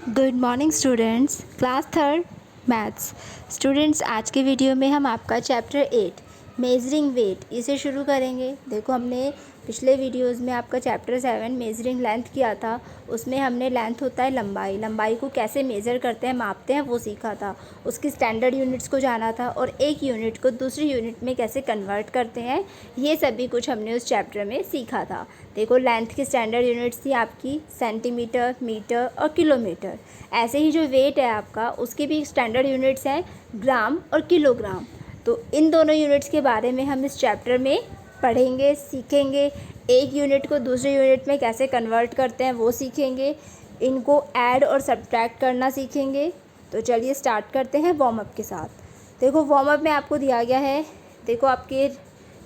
Good morning students, class third maths. Students, आज के video में हम आपका चैप्टर 8 मेजरिंग वेट इसे शुरू करेंगे। देखो, हमने पिछले वीडियोस में आपका चैप्टर 7 मेजरिंग लेंथ किया था। उसमें हमने लेंथ होता है लंबाई को कैसे मेज़र करते हैं, मापते हैं, वो सीखा था। उसकी स्टैंडर्ड यूनिट्स को जाना था और एक यूनिट को दूसरी यूनिट में कैसे कन्वर्ट करते हैं, ये सभी कुछ हमने उस चैप्टर में सीखा था। देखो, लेंथ की स्टैंडर्ड यूनिट्स थी आपकी सेंटीमीटर, मीटर और किलोमीटर। ऐसे ही जो वेट है आपका, उसकी भी स्टैंडर्ड यूनिट्स हैं ग्राम और किलोग्राम। तो इन दोनों यूनिट्स के बारे में हम इस चैप्टर में पढ़ेंगे, सीखेंगे। एक यूनिट को दूसरे यूनिट में कैसे कन्वर्ट करते हैं वो सीखेंगे। इनको ऐड और सब्ट्रैक्ट करना सीखेंगे। तो चलिए स्टार्ट करते हैं वार्म अप के साथ। देखो, वार्म अप में आपको दिया गया है, देखो आपके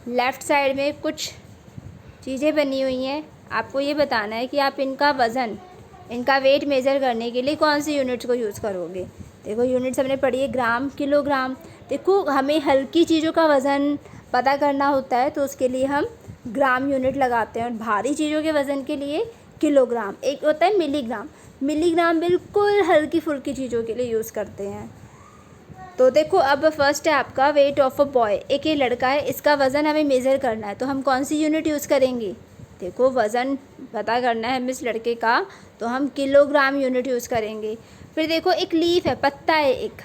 लेफ़्ट साइड में कुछ चीज़ें बनी हुई हैं। आपको ये बताना है कि आप इनका वज़न, इनका वेट मेज़र करने के लिए कौन सी यूनिट्स को यूज़ करोगे। देखो, यूनिट्स हमने पढ़ी है ग्राम, किलोग्राम। देखो, हमें हल्की चीज़ों का वज़न पता करना होता है तो उसके लिए हम ग्राम यूनिट लगाते हैं, और भारी चीज़ों के वज़न के लिए किलोग्राम। एक होता है मिलीग्राम। मिलीग्राम बिल्कुल हल्की फुल्की चीज़ों के लिए यूज़ करते हैं। तो देखो, अब फर्स्ट है आपका वेट ऑफ अ बॉय। एक ये लड़का है, इसका वज़न हमें मेज़र करना है, तो हम कौन सी यूनिट यूज़ करेंगे। देखो, वज़न पता करना है हमें इस लड़के का, तो हम किलोग्राम यूनिट यूज़ करेंगे। फिर देखो, एक लीफ है, पत्ता है एक,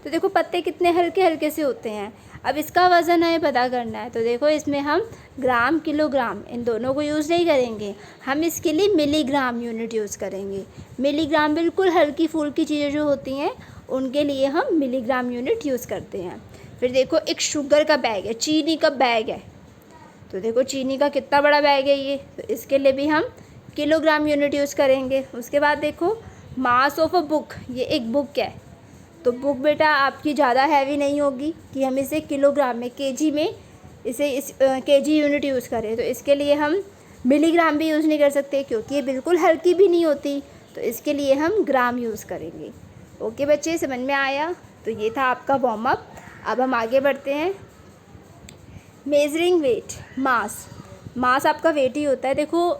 तो देखो पत्ते कितने हल्के हल्के से होते हैं। अब इसका वज़न हमें पता करना है, तो देखो इसमें हम ग्राम, किलोग्राम इन दोनों को यूज़ नहीं करेंगे, हम इसके लिए मिलीग्राम यूनिट यूज़ करेंगे। मिलीग्राम बिल्कुल हल्की फुल्की चीज़ें जो होती हैं उनके लिए हम मिलीग्राम यूनिट यूज़ करते हैं। फिर देखो, एक शुगर का बैग है, चीनी का बैग है, तो देखो चीनी का कितना बड़ा बैग है ये, तो इसके लिए भी हम किलोग्राम यूनिट यूज़ करेंगे। उसके बाद देखो, मास ऑफ अ बुक, ये एक बुक है, तो बुक बेटा आपकी ज़्यादा हैवी नहीं होगी कि हम इसे किलोग्राम में, केजी में इसे इस केजी यूनिट यूज़ करें, तो इसके लिए हम मिलीग्राम भी यूज़ नहीं कर सकते क्योंकि ये बिल्कुल हल्की भी नहीं होती, तो इसके लिए हम ग्राम यूज़ करेंगे। ओके बच्चे, समझ में आया। तो ये था आपका वार्म अप। अब हम आगे बढ़ते हैं। मेजरिंग वेट, मास आपका वेट ही होता है। देखो,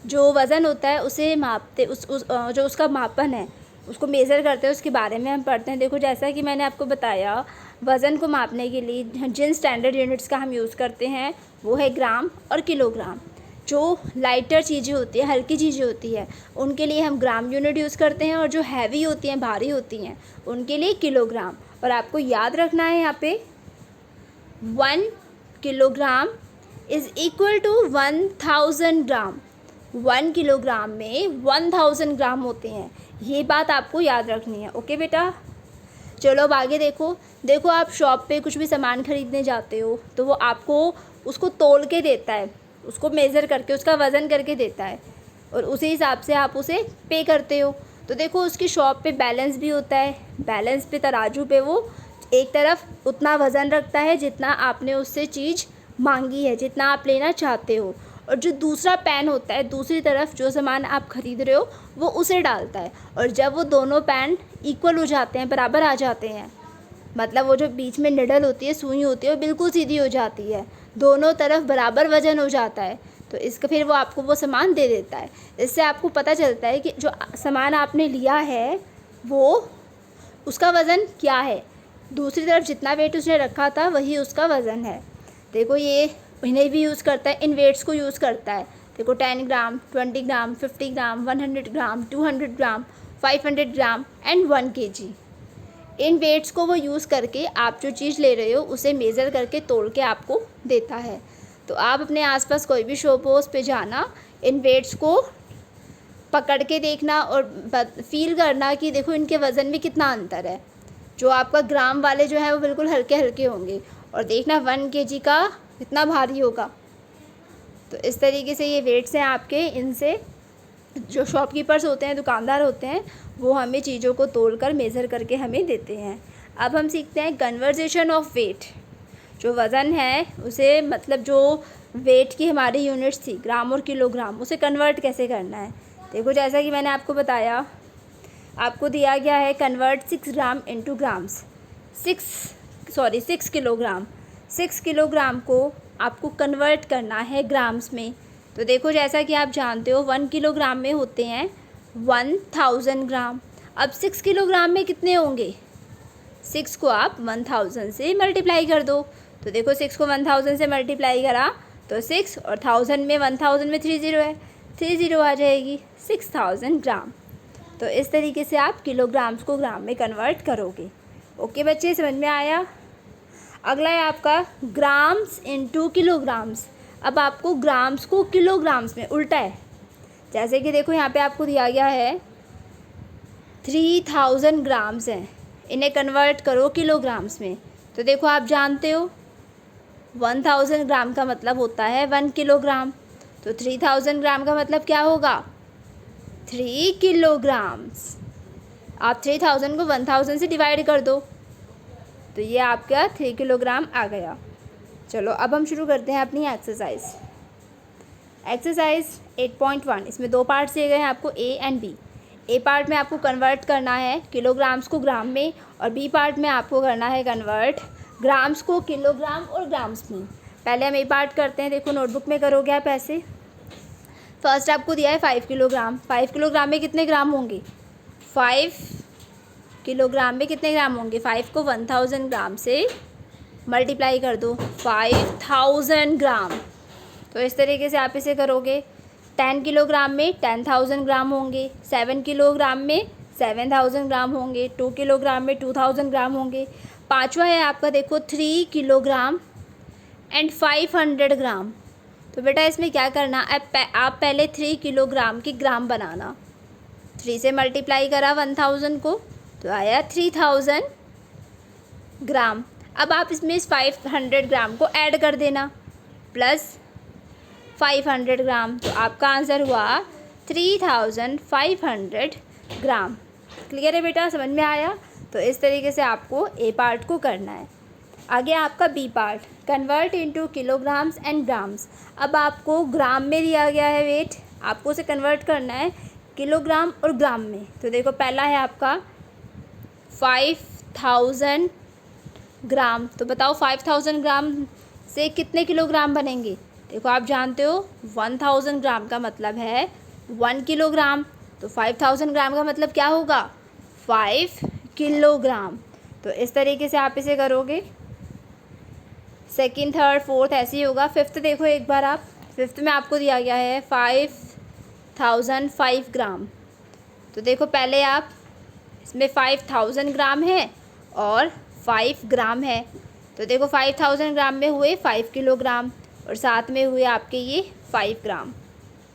जो वज़न होता है उसे मापते, जो उसका मापन है उसको मेज़र करते हैं, उसके बारे में हम पढ़ते हैं। देखो, जैसा कि मैंने आपको बताया, वज़न को मापने के लिए जिन स्टैंडर्ड यूनिट्स का हम यूज़ करते हैं वो है ग्राम और किलोग्राम। जो लाइटर चीज़ें होती हैं, हल्की चीज़ें होती है, उनके लिए हम ग्राम यूनिट यूज़ करते हैं, और जो हैवी होती हैं, भारी होती हैं, उनके लिए किलोग्राम। और आपको याद रखना है यहाँ पे 1 kilogram is equal to 1000 gram. 1 kilogram में 1000 ग्राम होते हैं, ये बात आपको याद रखनी है। ओके बेटा, चलो अब आगे देखो, आप शॉप पे कुछ भी सामान ख़रीदने जाते हो तो वो आपको उसको तोल के देता है, उसको मेज़र करके, उसका वज़न करके देता है, और उसी हिसाब से आप उसे पे करते हो। तो देखो, उसकी शॉप पे बैलेंस भी होता है, बैलेंस पे, तराजू पे वो एक तरफ उतना वज़न रखता है जितना आपने उससे चीज़ मांगी है, जितना आप लेना चाहते हो, और जो दूसरा पैन होता है, दूसरी तरफ जो सामान आप ख़रीद रहे हो वो उसे डालता है। और जब वो दोनों पैन इक्वल हो जाते हैं, बराबर आ जाते हैं, मतलब वो जो बीच में निडल होती है, सुई होती है, वो बिल्कुल सीधी हो जाती है, दोनों तरफ बराबर वज़न हो जाता है, तो इसका फिर वो आपको वो सामान दे देता है। इससे आपको पता चलता है कि जो सामान आपने लिया है वो, उसका वज़न क्या है, दूसरी तरफ जितना वेट उसने रखा था वही उसका वज़न है। देखो, ये इन्हें भी यूज़ करता है, इन वेट्स को यूज़ करता है। देखो, 10 gram, 20 gram, 50 gram, 100 gram, 200 gram, 500 gram and 1 KG. इन वेट्स को वो यूज़ करके आप जो चीज़ ले रहे हो उसे मेज़र करके तोल के आपको देता है। तो आप अपने आसपास कोई भी शॉप हो उस पे जाना, इन वेट्स को पकड़ के देखना और फील करना कि देखो इनके वज़न में कितना अंतर है। जो आपका ग्राम वाले जो है वो बिल्कुल हल्के हल्के होंगे, और देखना 1 केजी का कितना भारी होगा। तो इस तरीके से ये वेट्स हैं आपके, इनसे जो शॉपकीपर्स होते हैं, दुकानदार होते हैं, वो हमें चीज़ों को तोलकर मेज़र करके हमें देते हैं। अब हम सीखते हैं कन्वर्जेशन ऑफ वेट। जो वज़न है उसे, मतलब जो वेट की हमारी यूनिट्स थी ग्राम और किलोग्राम, उसे कन्वर्ट कैसे करना है। देखो, जैसा कि मैंने आपको बताया, आपको दिया गया है convert 6 gram into grams. 6 kilogram, 6 kilogram को आपको कन्वर्ट करना है ग्राम्स में। तो देखो, जैसा कि आप जानते हो 1 किलोग्राम में होते हैं 1000 ग्राम। अब 6 किलोग्राम में कितने होंगे? 6 को आप 1000 से मल्टीप्लाई कर दो। तो देखो 6 को 1000 से मल्टीप्लाई करा तो 6 और 1000 में 1000 में 30 है, 30 आ जाएगी 6000 ग्राम। तो इस तरीके से आप किलोग्राम्स को ग्राम में कन्वर्ट करोगे। ओके बच्चे, समझ में आया? अगला है आपका ग्राम्स इनटू किलोग्राम्स। अब आपको ग्राम्स को किलोग्राम्स में उल्टा है। जैसे कि देखो यहाँ पे आपको दिया गया है 3000 ग्राम्स हैं, इन्हें कन्वर्ट करो किलोग्राम्स में। तो देखो आप जानते हो 1000 ग्राम का मतलब होता है 1 किलोग्राम। तो 3000 ग्राम का मतलब क्या होगा? 3 किलोग्राम्स। आप 3000 को 1000 से डिवाइड कर दो तो ये आपका 3 किलोग्राम आ गया। चलो अब हम शुरू करते हैं अपनी एक्सरसाइज। एक्सरसाइज 8.1, इसमें 2 पार्ट्स दिए गए हैं आपको, A and B. A part में आपको कन्वर्ट करना है किलोग्राम्स को ग्राम में, और बी पार्ट में आपको करना है कन्वर्ट ग्राम्स को किलोग्राम और ग्राम्स में। पहले हम ए पार्ट करते हैं। देखो नोटबुक में करोगे आप ऐसे। फर्स्ट आपको दिया है 5 किलोग्राम। 5 किलोग्राम में कितने ग्राम होंगे? 5 किलोग्राम में कितने ग्राम होंगे? 5 को 1000 ग्राम से मल्टीप्लाई कर दो, 5000 ग्राम। तो इस तरीके से आप इसे करोगे। 10 किलोग्राम में 10,000 ग्राम होंगे, 7 किलोग्राम में 7000 ग्राम होंगे, 2 किलोग्राम में 2000 ग्राम होंगे। पांचवा है आपका देखो 3 किलोग्राम एंड 500 ग्राम। तो बेटा इसमें क्या करना, आप पहले 3 किलोग्राम की ग्राम बनाना। 3 से मल्टीप्लाई करा 1000 को तो आया 3000 ग्राम। अब आप इसमें इस 500 ग्राम को ऐड कर देना प्लस 500 ग्राम, तो आपका आंसर हुआ 3500 ग्राम। क्लियर है बेटा, समझ में आया? तो इस तरीके से आपको ए पार्ट को करना है। आगे आपका B part, convert into kilograms and grams. अब आपको ग्राम में दिया गया है वेट, आपको उसे कन्वर्ट करना है किलोग्राम और ग्राम में। तो देखो पहला है आपका 5000 ग्राम। तो बताओ 5000 ग्राम से कितने किलोग्राम बनेंगे? देखो आप जानते हो 1000 ग्राम का मतलब है 1 किलोग्राम। तो 5000 ग्राम का मतलब क्या होगा? 5 किलोग्राम। तो इस तरीके से आप इसे करोगे। सेकंड, थर्ड, फोर्थ ऐसे ही होगा। फिफ्थ देखो एक बार आप, फिफ्थ में आपको दिया गया है 5005 ग्राम। तो देखो पहले आप इसमें 5000 ग्राम है और 5 ग्राम है। तो देखो 5000 ग्राम में हुए 5 किलोग्राम और साथ में हुए आपके ये 5 ग्राम।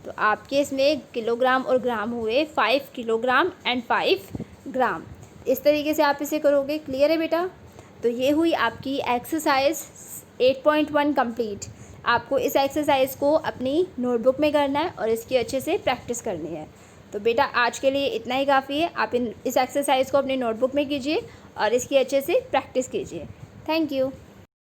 तो आपके इसमें किलोग्राम और ग्राम हुए 5 किलोग्राम एंड 5 ग्राम। इस तरीके से आप इसे करोगे। क्लियर है बेटा? तो ये हुई आपकी एक्सरसाइज 8.1 कंप्लीट। आपको इस एक्सरसाइज को अपनी नोटबुक में करना है और इसकी अच्छे से प्रैक्टिस करनी है। तो बेटा आज के लिए इतना ही काफ़ी है। आप इस एक्सरसाइज को अपनी नोटबुक में कीजिए और इसकी अच्छे से प्रैक्टिस कीजिए। Thank you.